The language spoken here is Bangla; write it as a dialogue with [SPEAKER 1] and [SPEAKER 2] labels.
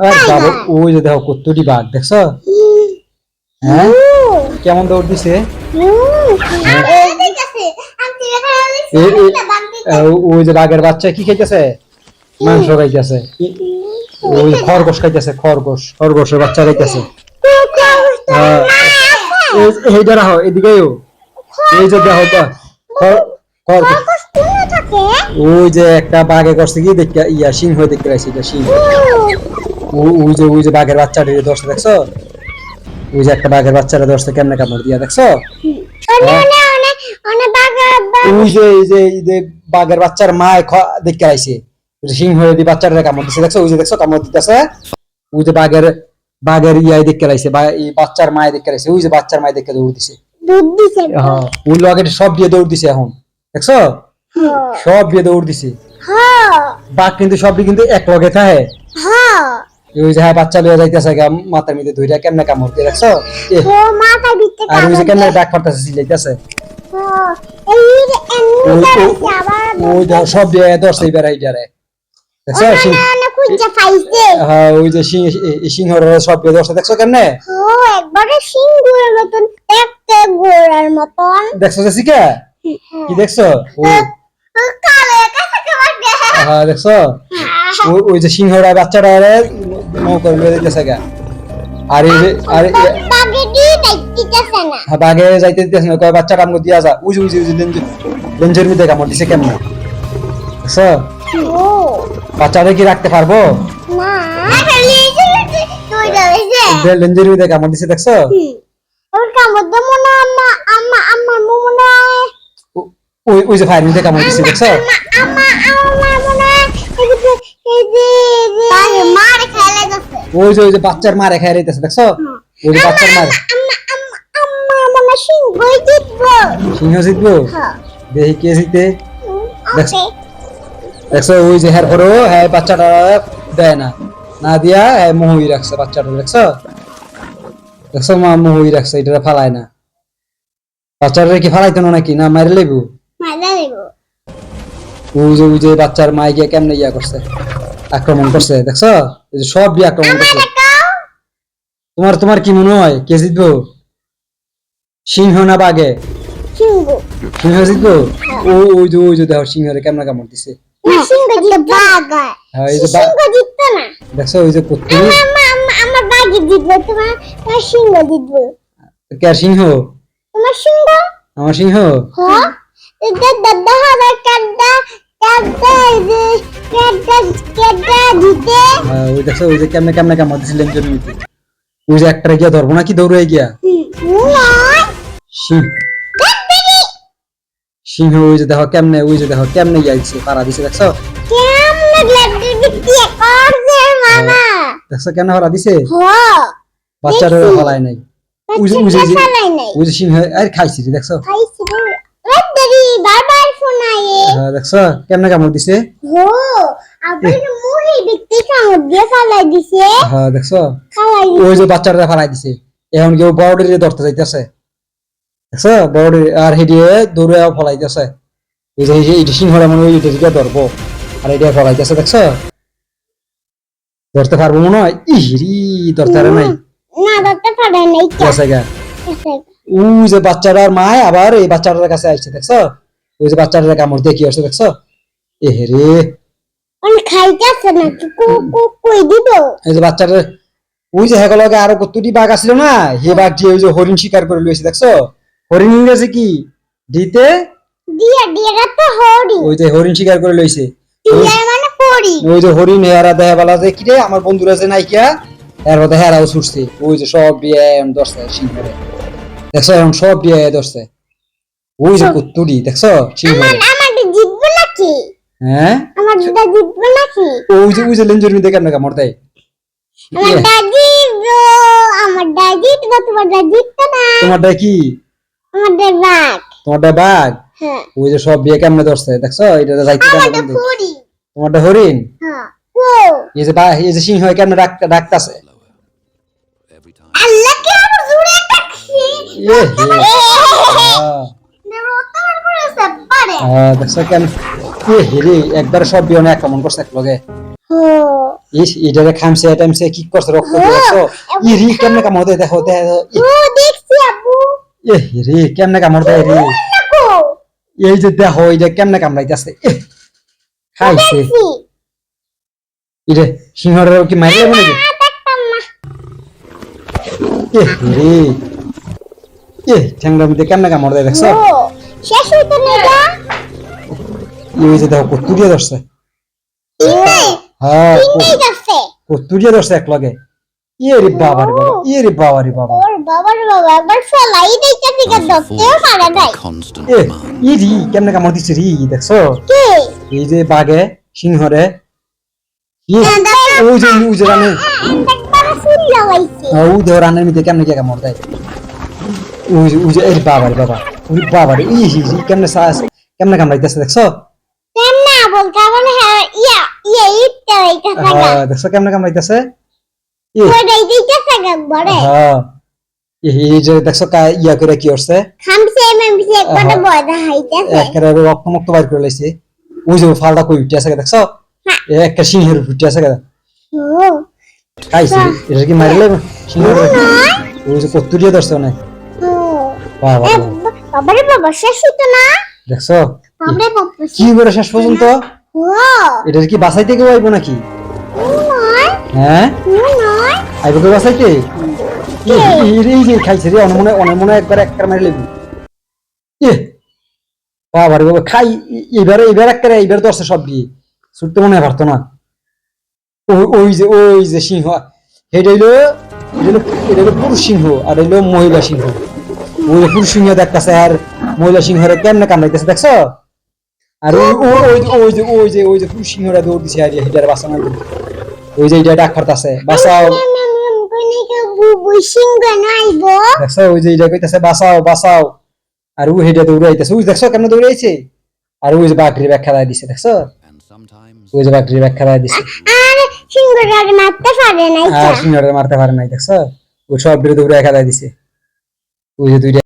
[SPEAKER 1] আর বাবা ওই যে দেখো কতটি বাঘ দেখছো? হ্যাঁ কেমন দৌড় দিছে? ওই যে বাঘের বাচ্চা কি খাইতেছে? মাংস খাইতেছে। ওই খরগোশ খাইতেছে, খরগোশের বাচ্চা খাইতেছে। এইটা রাখো এদিকেও। এই যে দেখো তো খরগোশ ওই যে একটা বাঘে করছে কি দেখে ইয়া সিংহ দেখতে পাইছি, এটা সিংহ। ওই যে বাঘের বাচ্চাটা ধরছে দেখছো? ওই যে একটা বাঘের বাচ্চারা ধরছে কেমনে কামড় দিয়া দেখছো? ওই যে বাঘের বাচ্চার মা দেখতে আইছে সিংহ যদি বাচ্চাটা কামড় দিছে দেখছো? ওই যে দেখছো কামড় দিতেছে। ওই যে বাঘের ইয়াই দেখতে আইছে বা এই বাচ্চার মায় দেখতে আইছে। ওই যে বাচ্চার মায় দেখতে দৌড় দিছে। হ্যাঁ ওই লগে সব দিয়ে দৌড় দিছে এখন দেখছো? সব দিয়ে দৌড় দিছে। বাঘ কিন্তু সবই কিন্তু এক লগে থাকে। ওই যে বাচ্চা লইয়া যাইতেছে মাথার মধ্যে ধইরা কেমনে কামড় দিয়ে দেখছো? আর ওই যে কেমনে ডাক পারতেছে চিল্লাইতেছে। ওই সব দিয়ে ধরছে এবার এইটারে দেখছো? হ্যাঁ ওই যে সিংহর সব দিয়ে ধরছে দেখছো কেমনে? দেখছো জেসিকা? কি দেখছো? হ্যাঁ দেখছো? ওই যে সিংহরা বাচ্চারা নৌকা লইয়া যাইতেছে গা। আর এই যে বাঘে যাইতে দিতেছে না, কয় বাচ্চা কামড় দিয়া যা। ওই যে লেঞ্জের মধ্যে কামড় দিছে কেমনে দেখছো? বাচ্চারা কি রাখতে পারবো? লেঞ্জের মধ্যে কামড় দিছে দেখছো? ওই যে ফায়ার মধ্যে কামড় দিছে দেখছো? ওই যে বাচ্চার মারে খাই রইতেছে দেখছো? ওই যে বাচ্চার মারে সিংহ জিতবো। দেখি কে জিতে দেখছো? ওই যে হ্যার পরেও হ্যাঁ বাচ্চাটা দেয় না, না দিয়া হ্যাঁ মোহই রাখছে বাচ্চাটা দেখছো? দেখছো মা মোহই রাখছে, এটা ফালায় না। বাচ্চাটা কি ফালাইতো না নাকি? না মাইরে লেবু। ওই যে বাচ্চার মাই গিয়ে কেমনে ইয়া করছে, আক্রমণ করছে দেখছো? এই যে সব দিয়ে আক্রমণ করছে। তোমার কি মনে হয় কে জিতবো? সিংহ না বাঘে? সিংহ জিতবো। ওই যে দেখো সিংহরে কেমনে কামড় দিছে। দেখছো ওই যে সিংহ আমার সিংহ ওই দেখছো ওই যে কেমনে কেমনে কামড় দিছিলেন জমিতে। ওই যে একটা গিয়া ধরবো নাকি দৌড়ে গিয়া সিংহ। ওই যে দেখো কেমনে যাইছে পাড়া দিছে দেখছো? দেখছো কেন পাড়া দিছে? বাচ্চাটা ফলাই নাই। ওই যে সিংহ আর খাইছি দেখছো? দেখছো কেমনে কামড় দিছে? হ্যাঁ দেখছো? ওই যে বাচ্চাটা ফালাই দিছে। এখন কেউ বড়দের ধরতে যাইতেছে দেখছো? বড় আর হেডিয়ে দৌড়ে ফলাইতেছে। এই যে সিংহরা মনে হয় এটা ধরবো আর এটা ফলাইতেছে দেখছো? ধরতে পারবো মনে হয়। ইহিরি ধরতে পারে নাই। ওই যে বাচ্চাটার মায় আবার এই বাচ্চাটার কাছে আসছে দেখছো? ওই যে বাচ্চাটার কামড় দিয়ে কি আসছে দেখছো? এহেরে এই যে বাচ্চাটার ওই যে হেগলকে আরো কতটি বাঘ আসলো না, হে বাঘ দিয়ে ওই যে হরিণ শিকার করে লইছে দেখছো? হরিণ ইংরেজি কি? দিতে ওই যে হরিণ শিকার করে লইছে। ওই যে হরিণ হেরা দেয়া বলা যে কি রে আমার বন্ধুরা যে নাইকিয়া এর মধ্যে হেরাও ছুটছে। ওই যে সব দিয়ে ধরছে সিংহরে দেখছো? এখন সব দিয়ে ধরছে। ওই যে কতটি দেখছো সিংহরে? হ্যাঁ ওই যে লেঞ্জের মধ্যে কেমনে কামড় দেয়? তোমারটা কি? তোমারটা বাঘ। ওই যে সব বিয়ে কেমনে ধরছে দেখছো? এটা যাইতে তোমারটা হরিণ। এই যে সিংহ কেমনে ডাকতাছে। দেখছো কেন? একবার সব বিয়ে আক্রমণ করছে এক লগে। ইস এটারে খামছে টাইমছে কি করছে রক্ত দেখছো ইরি কেমনে কামড় দেয় দেখো দেখো
[SPEAKER 2] ও দেখছি আব্বু
[SPEAKER 1] এ রে কেমনে কামড় দেয় রে
[SPEAKER 2] দেখো
[SPEAKER 1] এই যে দেখো এটা কেমনে কামড়াইতেছে খাইছে
[SPEAKER 2] দেখছি
[SPEAKER 1] ইরে সিংহর কি মারি যাবে নাকি
[SPEAKER 2] দেখতাম না
[SPEAKER 1] এ রে ঠ্যাংরার মধ্যে কেমনে কামড় দেয় দেখছো
[SPEAKER 2] ও শেষ হইতো না এটা
[SPEAKER 1] এই যে দেখো কতুরিয়া ধরছে হ্যাঁ
[SPEAKER 2] তিনটেই যাচ্ছে
[SPEAKER 1] কতুরিয়া ধরছে এক লগে ইয়ে বাবা রে বাবা ইয়ে বাবা রে বাবা
[SPEAKER 2] ওর বাবার বাবা একবার ফলাই দিতে থেকে ধরতেও পারে নাই
[SPEAKER 3] constant
[SPEAKER 1] এ
[SPEAKER 3] demand.
[SPEAKER 1] ইরি কেমনে কামড় দিচ্ছে রি দেখছো
[SPEAKER 2] কে
[SPEAKER 1] এই যে বাঘে সিংহরে ওই যে রানে
[SPEAKER 2] একবার ফুল লাগাইছে
[SPEAKER 1] ওই যে রানের মধ্যে কেমনে কে কামড় দেয় ওই যে এর বাবা রে বাবা ওই বাবা রে কেমনে সাস কেমনে কামড়াইতেছে দেখছো
[SPEAKER 2] কেমনে বলতে বলে হ্যাঁ ইটা এটা থাকা
[SPEAKER 1] দেখছো কেমনে কামড়াইতেছে
[SPEAKER 2] ওইটাই দিতে থাকা বড়
[SPEAKER 1] হ্যাঁ এই যে দেখছো ইয়া করে কি করছে
[SPEAKER 2] খামছে মামছে একবার বড় দেখাইতেছে
[SPEAKER 1] একেবারে রক্ত বাইর করে লাইছে ওই যে ফালটা কই উঠে আছে দেখছো একটা সিংহের উঠে আছে
[SPEAKER 2] ও
[SPEAKER 1] খাইছে এটা কি মারিলে সিংহের ওই যে কতুরিয়া ধরছে না
[SPEAKER 2] ও
[SPEAKER 1] বাবা
[SPEAKER 2] বাবারে বাবা শেষ হইতো না
[SPEAKER 1] দেখছো
[SPEAKER 2] বাবারে বাবা
[SPEAKER 1] কি করে শেষ পর্যন্ত
[SPEAKER 2] ও
[SPEAKER 1] এটা কি বাঁচাইতে কেউ আইবো নাকি
[SPEAKER 2] নয়
[SPEAKER 1] হ্যাঁ
[SPEAKER 2] নয়
[SPEAKER 1] আইবো কেউ বাঁচাইতে এই যে খাইছে রে অনমনে একবার এক মারি লেবি বাবা রে বাবা খাই এবার এক এইবার ধরছে সব দিয়ে ছুটতে মনে হয় পারতো না ওই যে সিংহ এটা হইলো পুরুষ সিংহ আর হইলো মহিলা সিংহ ওই যে পুরুষ সিংহ দেখতেছে আর মহিলা সিংহরে কেমনে কামড়াইতেছে দেখছো আর ওই যে পুরুষ সিংহরা দৌড় দিছে আর হিটার বাঁচানো ওই যে এটা ডাক করতেছে বাঁচাও দেখছো ওই যে এটা কইতাছে বাঁচাও আর ওই হেডে দৌড়ে আইতাছে ওই দেখছো কেমনে দৌড়ে আইছে আর ওই যে বাকরির ব্যাখ্যা দেয় দিছে দেখছো
[SPEAKER 3] And sometimes
[SPEAKER 1] ওই যে বাকরির ব্যাখ্যা দেয় দিছে
[SPEAKER 2] আর সিংহটাকে মারতে পারে নাই
[SPEAKER 1] আর সিংহরে মারতে পারে নাই দেখছো ওই সব দৌড়ে একা দেয় দিছে ওই যে দুইটা